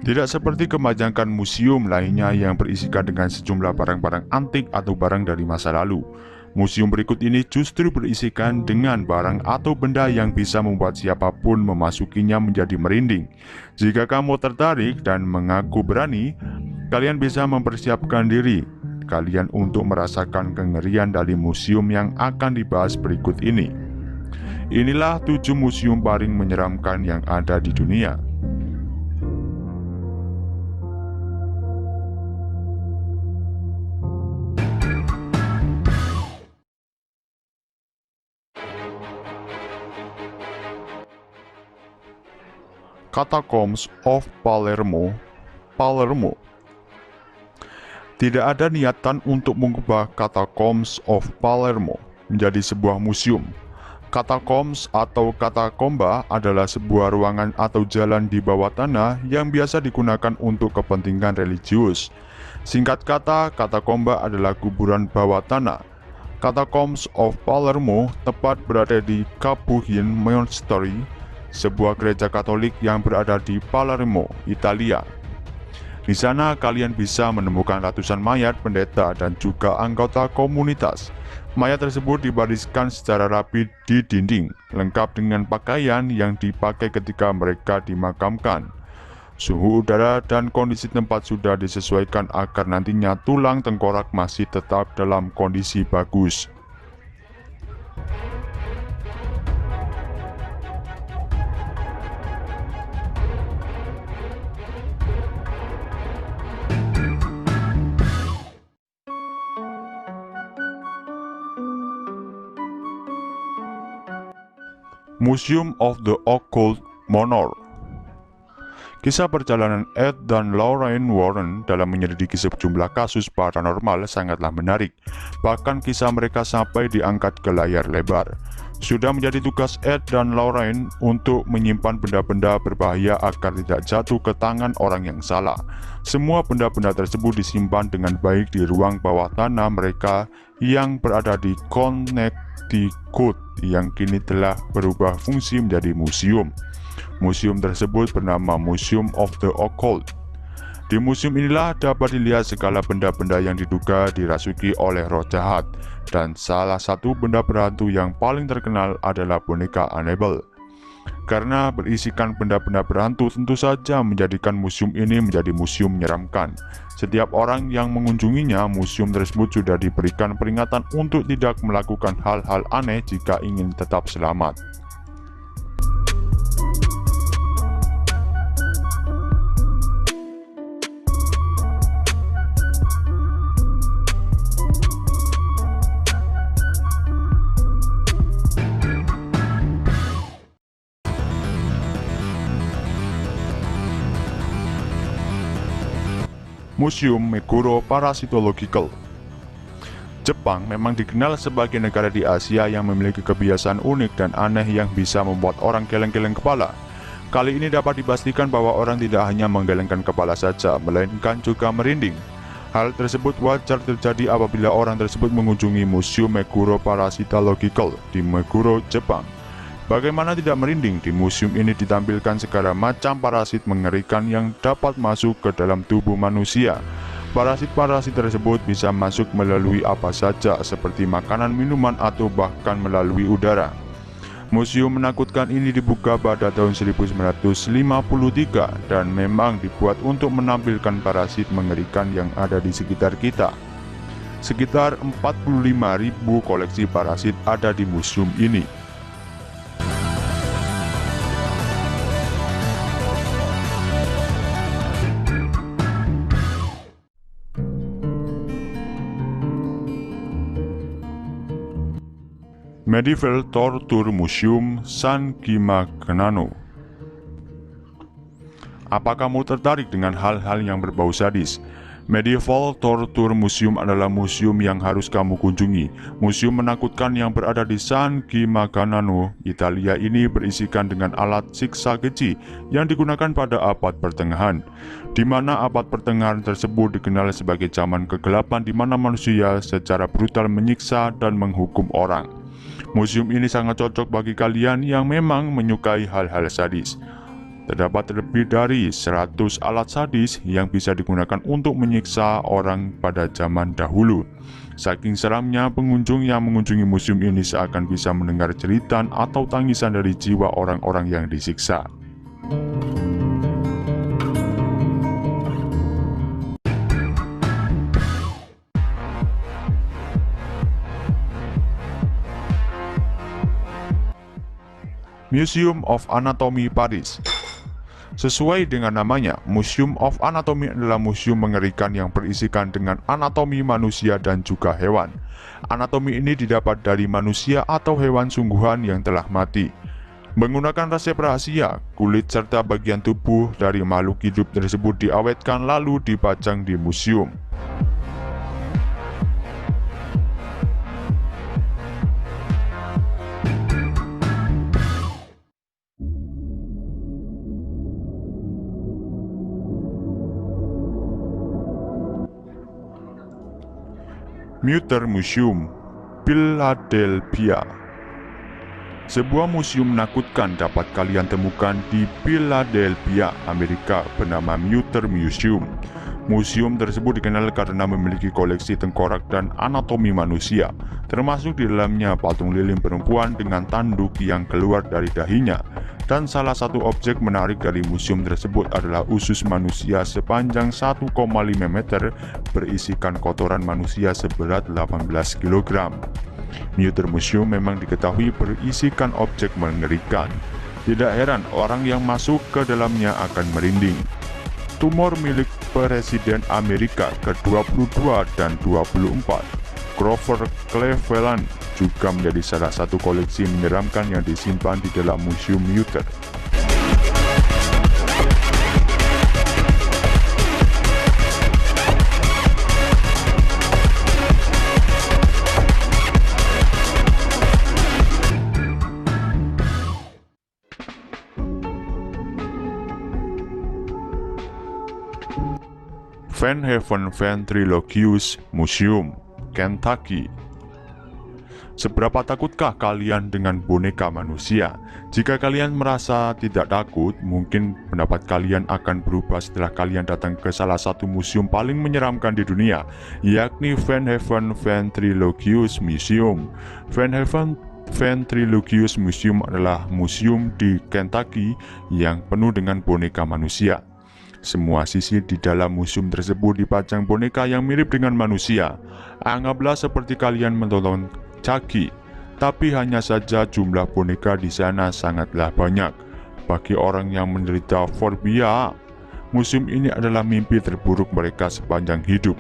Tidak seperti kebanyakan museum lainnya yang berisikan dengan sejumlah barang-barang antik atau barang dari masa lalu. Museum berikut ini justru berisikan dengan barang atau benda yang bisa membuat siapapun memasukinya menjadi merinding. Jika kamu tertarik dan mengaku berani, kalian bisa mempersiapkan diri kalian untuk merasakan kengerian dari museum yang akan dibahas berikut ini. Inilah 7 museum paling menyeramkan yang ada di dunia. Catacombs of Palermo, Palermo. Tidak ada niatan untuk mengubah Catacombs of Palermo menjadi sebuah museum. Catacombs atau katakomba adalah sebuah ruangan atau jalan di bawah tanah yang biasa digunakan untuk kepentingan religius. Singkat kata, katakomba adalah kuburan bawah tanah. Catacombs of Palermo tepat berada di Capuchin Monastery, sebuah gereja Katolik yang berada di Palermo, Italia. Di sana kalian bisa menemukan ratusan mayat pendeta dan juga anggota komunitas. Mayat tersebut dibariskan secara rapi di dinding, lengkap dengan pakaian yang dipakai ketika mereka dimakamkan. Suhu udara dan kondisi tempat sudah disesuaikan agar nantinya tulang tengkorak masih tetap dalam kondisi bagus. Museum of the Occult Manor. Kisah perjalanan Ed dan Lorraine Warren dalam menyelidiki sejumlah kasus paranormal sangatlah menarik. Bahkan kisah mereka sampai diangkat ke layar lebar. Sudah menjadi tugas Ed dan Lorraine untuk menyimpan benda-benda berbahaya agar tidak jatuh ke tangan orang yang salah. Semua benda-benda tersebut disimpan dengan baik di ruang bawah tanah mereka yang berada di Connecticut, yang kini telah berubah fungsi menjadi museum. Museum tersebut bernama Museum of the Occult. Di museum inilah dapat dilihat segala benda-benda yang diduga dirasuki oleh roh jahat, dan salah satu benda berhantu yang paling terkenal adalah boneka Annabelle. Karena berisikan benda-benda berhantu, tentu saja menjadikan museum ini menjadi museum menyeramkan. Setiap orang yang mengunjunginya, museum tersebut sudah diberikan peringatan untuk tidak melakukan hal-hal aneh jika ingin tetap selamat. Museum Meguro Parasitological. Jepang memang dikenal sebagai negara di Asia yang memiliki kebiasaan unik dan aneh yang bisa membuat orang geleng-geleng kepala. Kali ini dapat dipastikan bahwa orang tidak hanya menggelengkan kepala saja, melainkan juga merinding. Hal tersebut wajar terjadi apabila orang tersebut mengunjungi Museum Meguro Parasitological di Meguro, Jepang. Bagaimana tidak merinding? Di museum ini ditampilkan segala macam parasit mengerikan yang dapat masuk ke dalam tubuh manusia. Parasit-parasit tersebut bisa masuk melalui apa saja, seperti makanan, minuman, atau bahkan melalui udara. Museum menakutkan ini dibuka pada tahun 1953 dan memang dibuat untuk menampilkan parasit mengerikan yang ada di sekitar kita. Sekitar 45.000 koleksi parasit ada di museum ini. Medieval Torture Museum San Gimignano. Apa kamu tertarik dengan hal-hal yang berbau sadis? Medieval Torture Museum adalah museum yang harus kamu kunjungi. Museum menakutkan yang berada di San Gimignano, Italia ini berisikan dengan alat siksa keji yang digunakan pada abad pertengahan, di mana abad pertengahan tersebut dikenal sebagai zaman kegelapan di mana manusia secara brutal menyiksa dan menghukum orang. Museum ini sangat cocok bagi kalian yang memang menyukai hal-hal sadis. Terdapat lebih dari 100 alat sadis yang bisa digunakan untuk menyiksa orang pada zaman dahulu. Saking seramnya, pengunjung yang mengunjungi museum ini seakan bisa mendengar jeritan atau tangisan dari jiwa orang-orang yang disiksa. Museum of Anatomy Paris. Sesuai dengan namanya, Museum of Anatomy adalah museum mengerikan yang berisikan dengan anatomi manusia dan juga hewan. Anatomi ini didapat dari manusia atau hewan sungguhan yang telah mati. Menggunakan resep rahasia, kulit serta bagian tubuh dari makhluk hidup tersebut diawetkan lalu dipajang di museum. Mutter Museum, Philadelphia. Sebuah museum menakutkan dapat kalian temukan di Philadelphia, Amerika, bernama Mutter Museum. Museum tersebut dikenal karena memiliki koleksi tengkorak dan anatomi manusia, termasuk di dalamnya patung lilin perempuan dengan tanduk yang keluar dari dahinya. Dan salah satu objek menarik dari museum tersebut adalah usus manusia sepanjang 1,5 meter berisikan kotoran manusia seberat 18 kg. Mutter Museum memang diketahui berisikan objek mengerikan. Tidak heran orang yang masuk ke dalamnya akan merinding. Tumor milik Presiden Amerika ke-22 dan 24, Grover Cleveland, juga menjadi salah satu koleksi menyeramkan yang disimpan di dalam Museum Mutter. Van Haven Ventriloquist Museum, Kentucky. Seberapa takutkah kalian dengan boneka manusia? Jika kalian merasa tidak takut, mungkin pendapat kalian akan berubah setelah kalian datang ke salah satu museum paling menyeramkan di dunia, yakni Van Haven Ventriloquist Museum. Van Haven Ventriloquist Museum adalah museum di Kentucky yang penuh dengan boneka manusia. Semua sisi di dalam museum tersebut dipajang boneka yang mirip dengan manusia. Anggaplah seperti kalian menonton Chucky, tapi hanya saja jumlah boneka di sana sangatlah banyak. Bagi orang yang menderita fobia, museum ini adalah mimpi terburuk mereka sepanjang hidup.